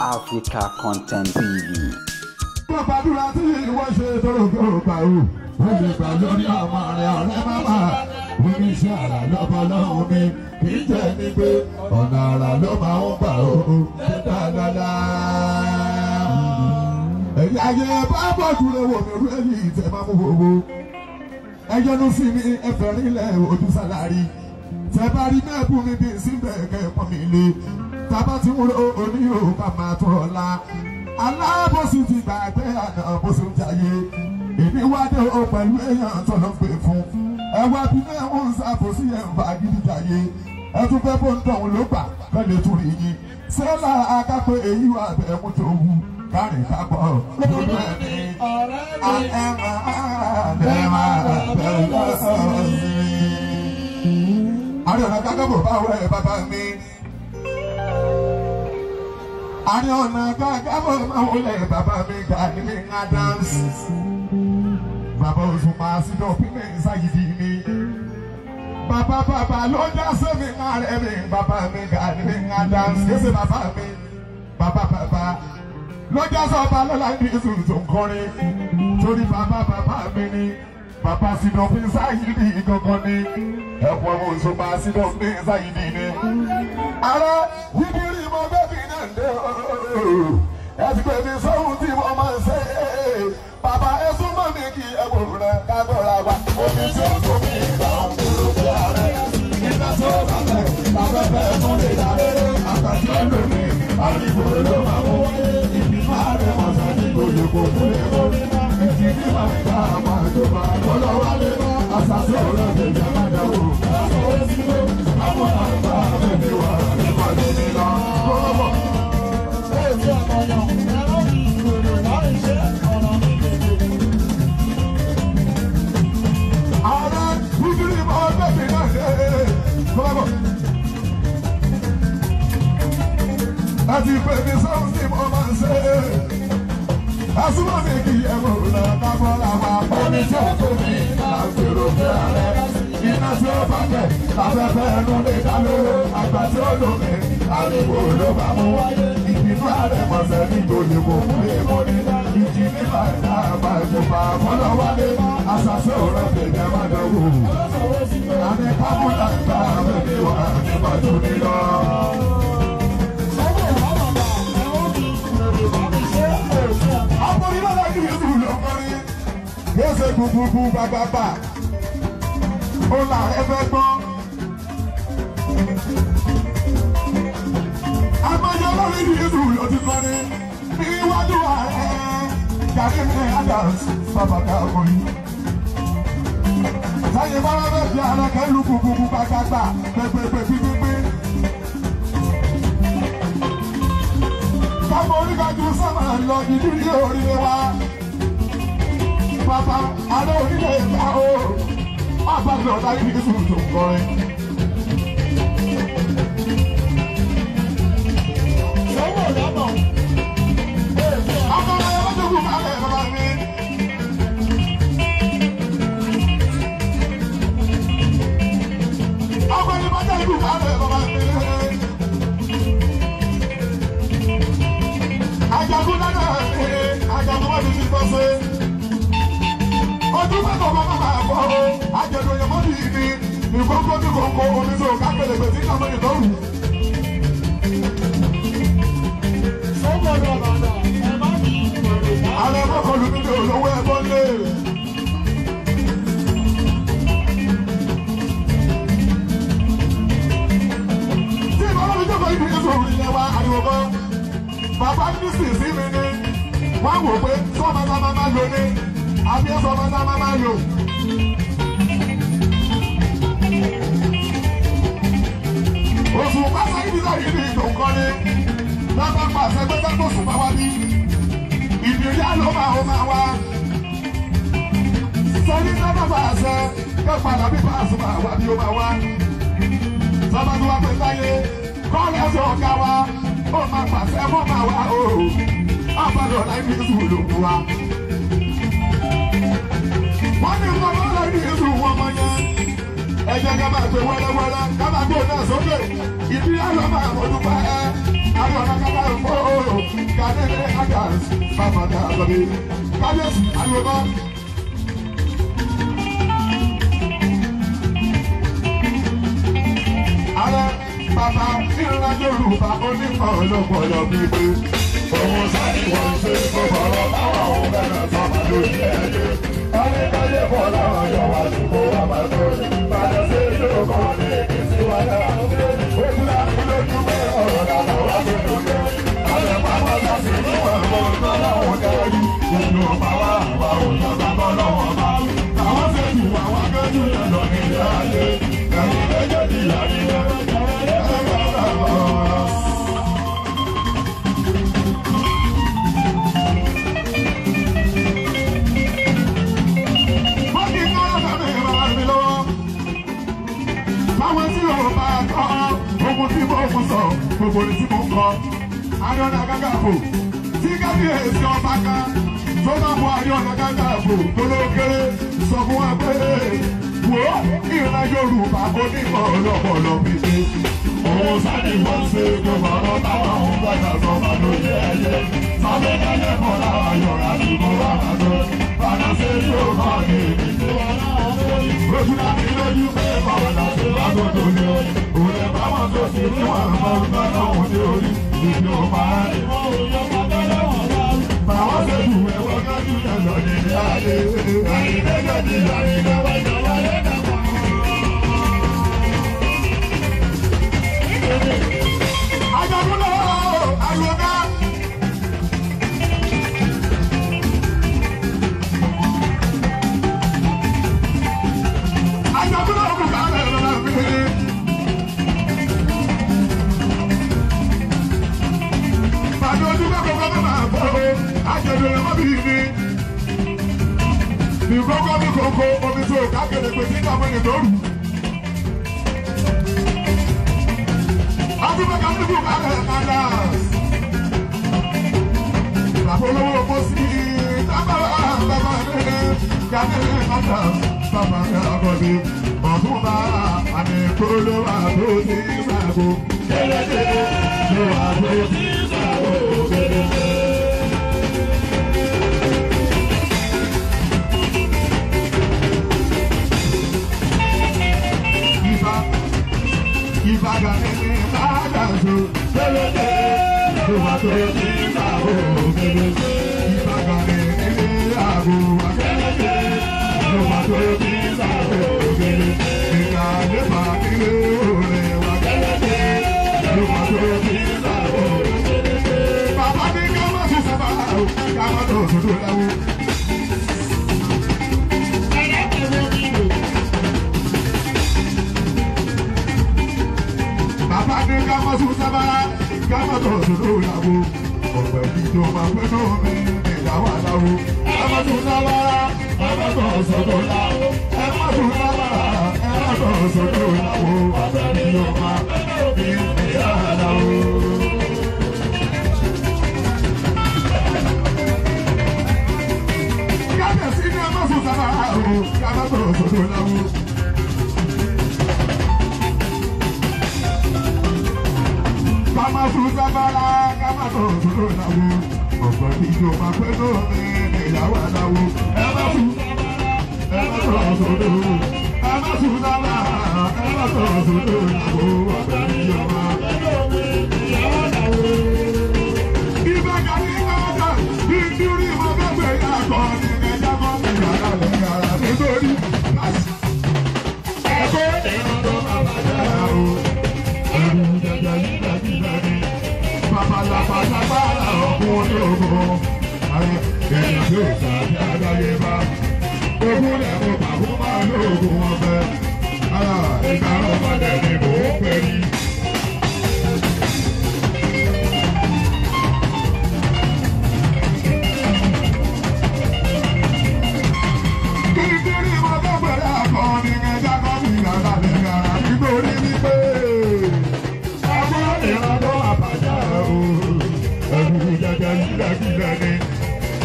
Africa Content TV. Pàpàdúrà tí wọ́n ṣe tọ́lọ́gbọ́ gbà ó, wọ́n lè gbà lórí ọmọ rẹ̀ ọ̀rẹ́ máma. Wọ́n ní iṣẹ́ àrà lọ́bọ̀ lọ́hùn mi, kì í jẹ́ ní pé ọ̀nà àrà ló máa ń gbà ó, ṣe dáadáa. Ẹ̀yin ayé bá bọ̀ dúró wò mí rú èyí tẹ̀ máa mú gbogbo. Ẹyẹnu sí mi ẹ̀fẹ̀ rílẹ̀ ojú sálárì. Tẹ bá rí mẹ́bù mi bí síbẹ̀ kẹ́kọ̀ọ́ mi lé. Tábà tí mo ro oníhò ká máa tó ọ̀la. Alábòsí ti gbàgbé àná bó ṣe ń jayé. Èmi wá dé o pẹ̀lú èèyàn tó lọ gbé fún. Ẹ wá bí mẹ́wọ̀n ń ṣàbòsí ẹ̀ ń bá gidi jayé. Ẹ tún fẹ́ bó ń tọ̀hún ló gbà fẹ́lẹ̀ tún rí yín. Sẹ́lá akápẹ́ èyí wà bẹ́ẹ̀ mú tó wù. Kárí kápọ̀ lójú ẹni. Àrí ọ̀nà Kakanfò báwo ẹ̀ bàbá mi. Àrí ọ̀nà Kakanfò báwo ẹ̀ bàbá mi Gani Adams. Bàbá Òṣùpá sídọ̀ pínlẹ̀ Sáyidì mi. Bàbá ló já sẹ́mi ààrẹ mi. Bàbá mi Gani Adams. Kéṣe bàbá mi. Bàbá lọ́jà sọ́ba lọ́la ní ìṣòro tó ń kọrin. Torí bàbá mi ni. Bàbá sídọ̀ pín Sáyidì gangan ni. Ẹ̀pọ̀ ọmọ Òṣùpá sídọ̀ pín Sáyidì ni. Ààrẹ yídìrí mọ bẹ́bí náà dé ooo. Ẹ ti pè mí sóhun tí mo máa ń ṣe. Bàbá ẹ súnmọ́ mi kí ẹ̀bùn rẹ̀ kágbọ́ra wa. Omi tí ó tó mi ìgbà ń kúrò pé ààrẹ. Iná tó bàbẹ̀ lábẹ́bẹ̀ tún lè dàrẹ́. Àtàkì ọ̀dọ̀ mi, àdìgbò ló máa mú wáyé. Ìbínú ààrẹ ọ̀sán ní gbòyègbò fún ẹ̀kọ́. Ìjì ní màmíkà máa jọba lọ́lọ́wálé. Àṣàṣe ọ̀rọ̀ tẹ̀lé àdáwò. Àwọn àgbà bẹ̀rẹ̀ wà nípàdé nílá. Kọ́lọ́bọ̀. Ààrẹ nítorí mọ́ bẹ́ẹ̀ náà dé. Kọ́lọ́bọ̀. Ẹ ti pè mí sọ́hun tí mo máa ń ṣe. Àsùnwọ̀n mi kì í ẹ̀rọ náà kábọ́lá máa bọ́ ní tí ó tó mi lágbèrò fẹ́ ààrẹ. Iná tí ó bá tẹ̀ lábẹ́fẹ́ ẹnu lè dá lóró. Àgbà tí ó lò mí, àdìgbò ló bá mú wáyé. Ìbínú ààrẹ mọ̀sẹ̀ ní gbòdìbò fún èèmọ̀ ní. Ìjì ní bàtà àbàjùmọ̀ àmọ́lọ́wálé. Àṣàṣe òrọ̀ tèmi ẹ̀ má dánwò. Àní kámúlà gbà mẹ́ni wà nígbàdú nílọ. Yóò ṣe gbùgbùgbù bàbàbà, ó là ẹfẹ́ gbọ́. Àmọ́jọ́ lórí ìlú ló ti kọ́ ni níwájú ààrẹ Gani Adams bàbá Kakanfò. Sáyé bá wá bẹ́ẹ̀ fi ààrẹ kẹ́lú gbùgbùgbù bàbàbà pẹ̀pẹ̀pẹ̀ gbígbígbé. Káfọ́ oníkàjú sábà lọ ìdílé oríire wa. Bàbá ààrẹ onílẹ̀ ìgbà o, àbájọ ọ̀tá yìí ní sùúrù tó ń kọrin. Akọ̀rọ̀ ẹ̀rọ tó kù máa bẹ̀rẹ̀ bàbá mi. Akọ̀rọ̀ ìbájá ìlú máa bẹ̀rẹ̀ bàbá mi. Ajagun dáadáa mi, ajagun wọ́n ti fi bọ́ sí. Ojú mẹ́kọ̀ọ́ máa máa bọ̀ ọ́, àjẹ̀dọ̀ yẹn mọ́ ní ìní, ìkókó ní kòkó oníṣòwò kápẹ́lẹ̀ bẹ̀tí ìlànà ìdọ́rù. Ààrẹ mọ́kànlú nílé olówó ẹ̀gbọ́n lé. Tí ìbára mi jókòó ibi ìṣòro ilẹ̀ wa àríwọ̀ bọ́, bàbá mínísítì sí mi ní, wọ́n wò pé sọ́mọ́tà máa lò ní. Àbí ẹ̀sọ́ ọmọdé máa lò. Oṣù pàṣẹ ibi láyé ní ìlú nǹkan ni. Bàbá pàṣẹ gbẹ́gbẹ́ tó sùn máa wá bí. Ìdílé ló máa wá. Sọ́ni sábà pàṣẹ kẹ́ padà bí pàṣẹ máa wá bí ó máa wá. Sábà tó wá pé láyé kọ́lẹ̀ ẹ̀sọ́ ọ̀gá wa. Ó máa pàṣẹ mọ́ máa wá o. Àbálọ̀ láì ní ìṣòro lòkù wa. Wọ́n ní nǹkan bá lọ́ọ́ ní ìlú wọn mọ yẹn. Ẹ jẹ́ ká máa gbé wẹ́rẹ́wẹ́rẹ́ ká máa gbé náà sókè. Ìdílé ló máa mọ̀dún pa ẹ́. Àwọn ọ̀nà Kakanfò ní àgbọ̀dé. Kábíyèsí ariwo náà. Ààrẹ bàbá ìrìnàjò Yorùbá onímọ̀ ọlọ́pọ̀lọ́ pípé. Òun sáré wọ́n ṣe gbogbo ọ̀rọ̀ báwọn òun bẹ̀rẹ̀ sọ́mà lórí ẹ̀jẹ̀. Adékáyé fọlá ọjọ́ wa ṣùgbọ́n wà máa tó. Bàjẹ́ sí yóò kọ́ ní ìkísí wa náà. Òkúta lójú pé ọ̀rọ̀ dàgbà wá sí lóde. Ààrẹ pàpà sásì níwọ̀n mọ́ lọ́wọ́ òun kẹ́rì. Ìlú ọ̀pá wa àwa òun yọ̀gbà bọ́ lọ́wọ́ bá. Àwọn ṣe jù àwọn akẹ́jù yẹn lọ ní ilé ayé. Ẹ̀yin méjèèjì yàrá ilé. Báwọn tí yóò bá kọ́ ogun tí mo kún sọ gbogbo ní tí mo kọ́ Ààrẹ Kakanfò tí kábíyèsí ọba kan tó bá mú Ààrẹ Kakanfò tó ló kéré sọ fún wa pé wò ó ìran Yorùbá onímọ̀ ọlọ́pọ̀lọ́ pípé. Òun sáré wọ́n ṣe gbogbo ọ̀rọ̀ táwọn òun gbọ́dọ̀ sọ fún lórí ẹ̀yẹ. Sábẹ́ kálẹ̀ kọ́ láwọn yọ̀rá ṣùgbọ́n wà máa tó. Bàdá ṣe yóò kọ́ ní ibi tí wọ́n náà lórí. Ojúlá mi lójú pé bàbá láti wá gbogbo ní orí. Òun ẹ̀ bá wọn tó sì ní wọn àmọ́ ọgbà náà ní orí. Ìdí ò máa ń mọ òjò pátá lọ́wọ́ bá. Bàwọn ṣe jù ẹ̀wọ̀n kájú ẹ̀ lọ ní ilé ayé. Ẹ̀yin méjèèjì láyé lọ́wọ́ ìjọba lẹ́dàá. Àjọ̀dúnlọ́ àlùkà. Àjọ̀dúnlọ́ òkùnkà rẹ̀ lọ́la fi. Bàbá ojú kọ́kọ́ kọ́kọ́ máa bọ̀ ọ́. Àjọ̀dún rẹ̀ wọ́n bí mi. Bí kókó bí kókó omi tó kákèrè pé tí káwọn ènìyàn lóru. Àdúgbò kan níbi ìbálẹ̀ kàdá. Àpolówó mo sí dábàá bàbá rẹ̀ kàdé kàdá bàbá rẹ̀ àgọ́dé. Ọ̀túnba àmì ìpolówó àbò ní ìsàgò. Kélédé ló àbò ní ìsàgò kélédé. Ìbàdàn ní Ìbàdàn tó kélédé ló wà tó ní ìsàgò kélédé. Ìbàdàn ní àgò kélédé ló wà tó ní ìsàgò kélédé. Ìkàdé pàdé òrè wà kélédé ló wà tó ní ìsàgò kélédé. Bàbá ní ká má ṣe sábà ká má tó sódò láwù. Bàbá ní ká má sùn sábàrà ká má tó sòdò ìyàwó. Ọ̀pẹ̀ ìjọ máa pẹ́ náà mi ìyàwó àdáwó. Ẹ má sùn sábàrà ẹ má tó sòdò ìyàwó. Ẹ má sùn sábàrà ẹ má tó sòdò ìyàwó. Ọ̀pẹ̀ ìjọ máa pẹ́ náà mi ìyàwó àdáwó. Kábíyèsí ní ẹ má sùn sábàrà o ká má tó sòdò ìyàwó. Kama susabara, kama to solo lawo. Ọ̀pọ̀ ìjọ máa pẹ́ lómi ìyàwó aláwo. Ẹ má susabara, ẹ má to solo. Ẹ má susabara, ẹ má to solo lawo. Ọ̀pọ̀ ìjọ máa pẹ́ lómi ìyàwó aláwo. Ìbàdàn ní Ìbàdàn, ìdúrí mo bẹ́ gbé yàgò ní ẹja kan fún yàrá lè yàrá nítorí. Ẹ̀kọ́ ìrànlọ́ àbájá o. Ẹ̀rù jẹjẹ yìí lẹ́bí lẹ́bí. Babalabala ọkùnrin ogun. Ayé èèyàn yóò sàbí àdáyé bá. Ogun lẹ̀ mo pàbó máa lóògùn wọn fẹ́. Ìgbà ọmọdé ni mò ń pè ní. Kíkiri mo tó gbèrè àkọ́ni ẹja kan ní ìyàrá lè yàrá nítorí wípé. Ọgbọ́n ìrànlọ́ àbájá o. Ẹ̀rù jẹjẹ gílẹ̀gílẹ̀ ni.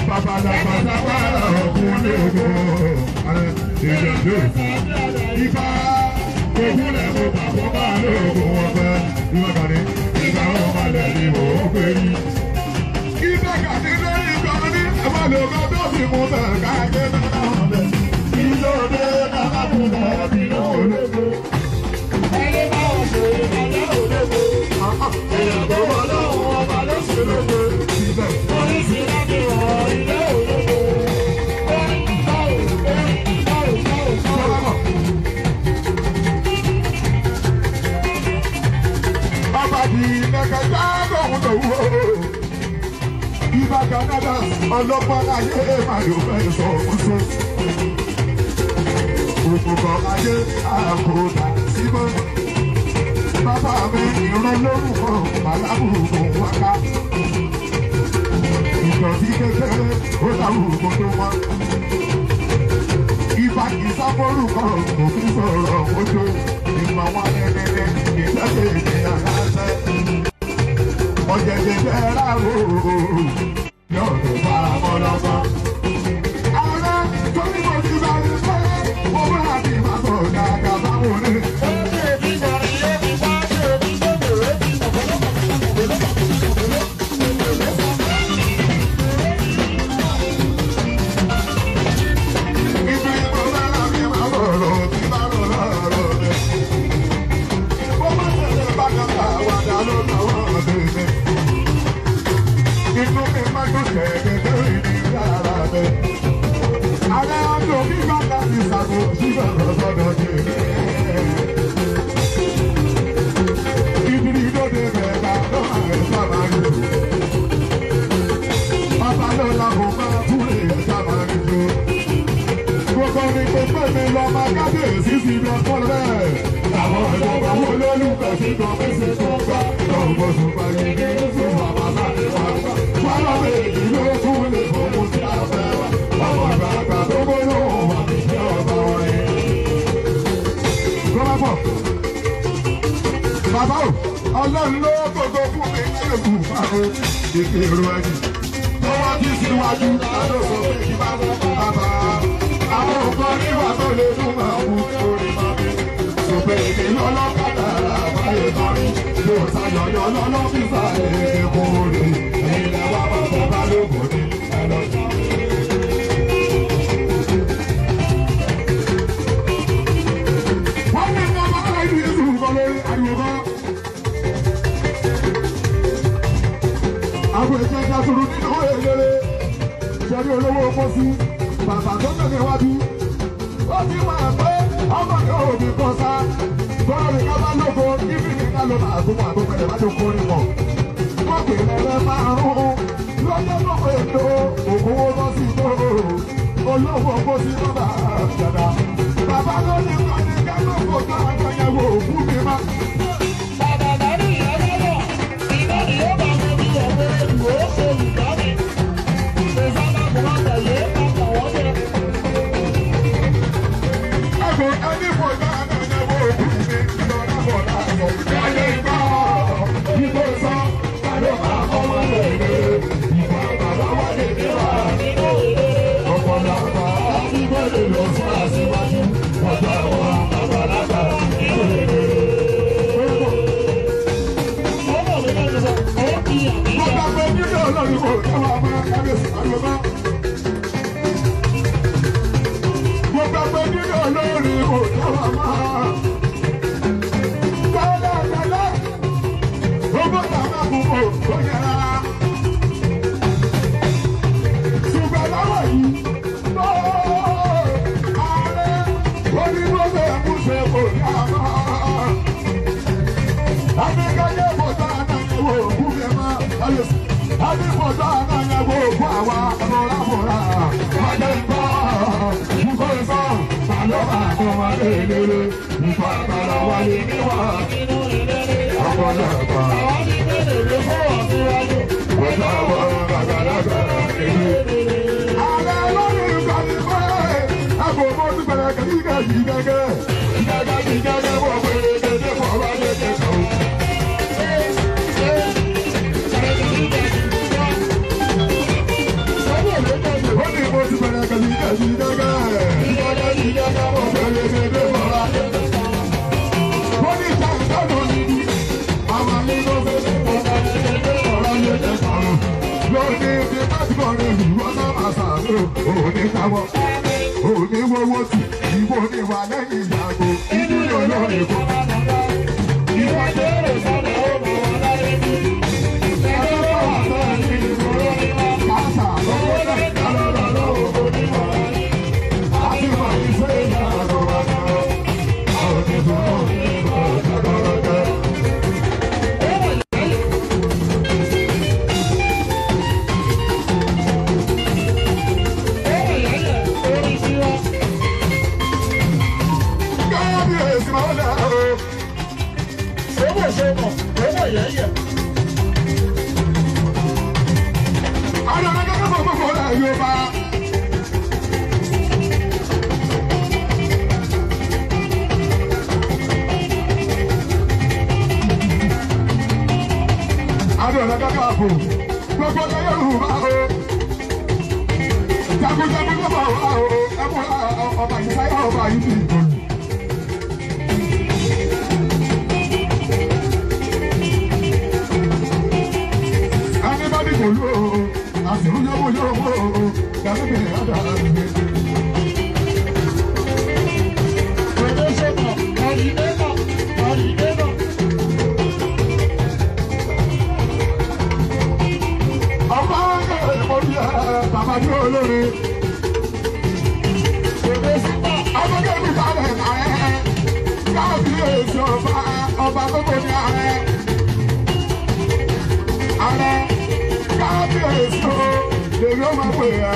Babalabala ọkùnrin ogun. Èèyàn yóò sá. Ifá ogun lẹ̀ mo pàbó máa lóògùn wọn fẹ́. Ìwọ́kàdé ìgbà wọn balẹ̀ ni mò ń pè ní. Ìbẹ̀kàdé lórí ìgbọ̀nrín. ní mo tẹ̀ káyé náà lẹ̀. Ìjọba náà kò tẹ̀ bí náà lóko. Ẹni bá wọ̀ ṣe ìdájọ́ òdòdó. Èèyàn tó wọ́n lọ́wọ́ ọba ló ṣe lóko. Oríṣi láti wọ̀ ilé òdòdó. Ọba di mẹ́kẹ̀ẹ́ta lóhun tó wò. Ibà Canada ọlọ́pàá ayé máa yóò fẹ́ sọ ọ̀ṣọ́. Òkùnkọ̀ ayé àkóbá síbọ̀. Bàbá mi ìran lórúkọ màlábùkù wáká. Ìdọ̀tí kékeré ó dáwùkù tó wọ́n. Ibà kì í sábórúkọ òfin sọ̀rọ̀ ojú. Ìmọ̀ wọn lẹ́lẹ́lẹ́ ìgbésẹ̀ ìgbéyà láṣẹ. Ọ̀jẹ̀jẹ̀ jẹ́ ráàrò yóò tó fara mọ́ lọ́sàn. Ààrẹ tó ní mo ti bá yín pẹ́, mo bá àti máa sọ̀rọ̀ dáadáa báwo ni. Inú mi máa ń dùn kẹ̀kẹ́ lórí ní yàrá mi. Ààrẹ ọdún mi máa ń dá sí ìsàkó síbẹ̀ lọ́sọ̀dọ̀ jẹ́. Ìbírí lóde bẹ̀ẹ̀ta lọ́wọ́ ẹ̀ sábà ń jù. Bàbá lọ́la kò máa kúrè ẹ̀ sábà ń jù. Gbogbo mi kò pè mí lọ máa kábíyèsí sí ibi ọkọ rẹ̀. Àwọn ìjọba wo lólùfẹ́ sí kan fèsì tó gbà. Lọ́wọ́ tó bá yẹ kí ó fún bàbá sáré wá gbà. Wọ́n méjì ló kún lè fowó sí abẹ́ wa. Ọmọ àgbààgbà tó gbóná wà ní ìṣẹ́ ọba wọ̀nyí. Gbọ́dọ̀ bàbá o, ọlọ́run ló gbogbo fún mi ní èkó fáwọn ìpèrò ẹ̀jẹ̀. Tọ́wọ́ ti síwájú lọ́dọ̀ sọ pé kí bá wọ́n fún bàbá. Àwọn nǹkan níwà tó lè dún máa wú orí máa mi. Sọ̀pẹ̀ èdè lọ́lọ́kadà àbáyé kọrin. Yóò ṣàyọ̀yọ̀ lọ́lọ́fíìsà èkó rè. Ilẹ̀ wa máa fọ́ bá lóko ní ẹlọ́jà. Wọ́n ní ẹ̀ka máa ń rí ìlú nǹkan lórí ariwo kan. Àwọn èèyàn ẹja tuntun nínú èléré. Ìṣẹ́rí olówó owó sí. Bàbá tó tẹ̀lé wájú. Ó ti máa pé ọmọ ní òbí kan sá. Bọ́lá ní ká bá lóko, ibi ní ká ló máa tó máa tó pẹ̀lẹ́ bá tó kórè mọ̀. Wọ́n pè lẹ́lẹ́ márùn-ún. Lọ́jọ́ tó pè tó, òkúwó lọ sí tó. Olówó kó sí lọ́dà àjàdá. Bàbá ló ní kọ́ ní ká lóko tó àjọyẹ̀wò òkú mi má. Bàbá lórí ìyá lọ́wọ́, ìgbà ni ó bá mọ bí ọ̀pẹ ìwé ṣe ìdáni. Ìsábà kò máa tẹ̀lé papọ̀ wọ́n jẹ. Ẹ̀gbọ́n ẹni pọ̀ náà àjọyẹ̀wò òkú mi lọ́dà bọ̀ náà sọ. Ẹni gbọ́ ìbò sọ, kálọ̀ máa kọ́ wọn lè lè. Ìgbà bàbá wà lè dé wà nínú ìlérè. Ọ̀pọ̀lọpọ̀ àdìgbòlè lọ sọ àṣìwájú. Ọjọ́ àwọn àgbàlagbà nínú ìlérè. Bàbá mi nílò ọlọ́run kò tẹ́wọ́ ọmọ kábíyèsí àlùmọ́. Bàbá mi nílò ọlọ́run kò tẹ́wọ́ ọmọ. Tẹ́lẹ̀ owó tàbá kúkú tó yẹra. Ṣùgbọ́n láwọ̀ yìí tó ààrẹ onímọ̀ọ́sẹ̀ ẹ̀kúṣe kò yá mọ́. Àbíkáyé bọ̀dọ̀ àtàyẹ̀wò òkú mi mọ́. Àbíbọ̀dọ̀ àtàyẹ̀wò òkú àwa ọ̀rọ̀láfọ̀rá. Wájẹ́ ìgbọ́ nǹkan ìsọ̀ tàlọ́bà tó wà lélẹ́rẹ́. Nǹkan àgbàlá wáyé níwà ọ̀pọ̀lọpọ̀. Àwọn ti bẹ̀rẹ̀ fún ọ̀síwájú. Wọ́n àwọn àgbàlagbà èyí. Ààrẹ lórí ìgbàlè fẹ́. Àbò mo ti bẹ̀rẹ̀ kẹ́kẹ́ yìí gẹ́gẹ́. Gẹ́gẹ́ bí gẹ́gẹ́ wọ̀ pé dédé fọ́ wá dédé kan. Ó ní mo ti bẹ̀rẹ̀ kẹ́kẹ́ yìí gẹ́gẹ́. Gẹ́gẹ́ bí gẹ́gẹ́ wọ̀ pé dédé fọ́ wá dédé kan. Ó ní jàǹdà nìyí. Àwọn nínú fẹ́lẹ́ kọ́ta dédé ọ̀rọ̀ yẹn jẹ́ sọ̀rọ̀. Lórí ti bá ti bọ̀ ní ìlú ọ̀sán àṣà. òní káwọ́ òní wọ́wọ́ tù ìwọ ní wà lẹ́yìn ìyàgò ìdílé olórin kò. Ìwà jẹ́rẹ̀ sọ́dọ̀ ó mọ̀ wọ́n láyé bí. Ẹgbẹ́ bá wà sọ́ọ̀ ní ìgboro ní wọ́n. Kásà lọ́wọ́ lẹ́ka lọ́dọ̀ lọ́wọ́ onímọ̀ láyé. Àti wà ní sẹ́yìn àgọ́ wa náà. Àwọn onígbọ̀rọ̀ ìgbọ̀rọ̀ jẹ́. Gbogbo ọjọ́ Yorùbá o, jagunjagun ló bá wà o, ẹ̀kọ́ ọba ìsáyà ọba yìí ti dùn. Ẹni bá ní kò lú o, àṣìlú yóò yóò wó o, gàdú bìrì àdá àgbègbè. Bàbá ní olórí. Ọmọdé mi balẹ̀ ààrẹ. Káàbíyèsí ọba gbogbo ní ààrẹ. Ààrẹ káàbíyèsí o, lèmi ó máa pè é.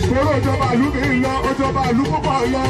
Kóró ìjọba ìlú mi lọ, ìjọba ìlú púpọ̀ lọ.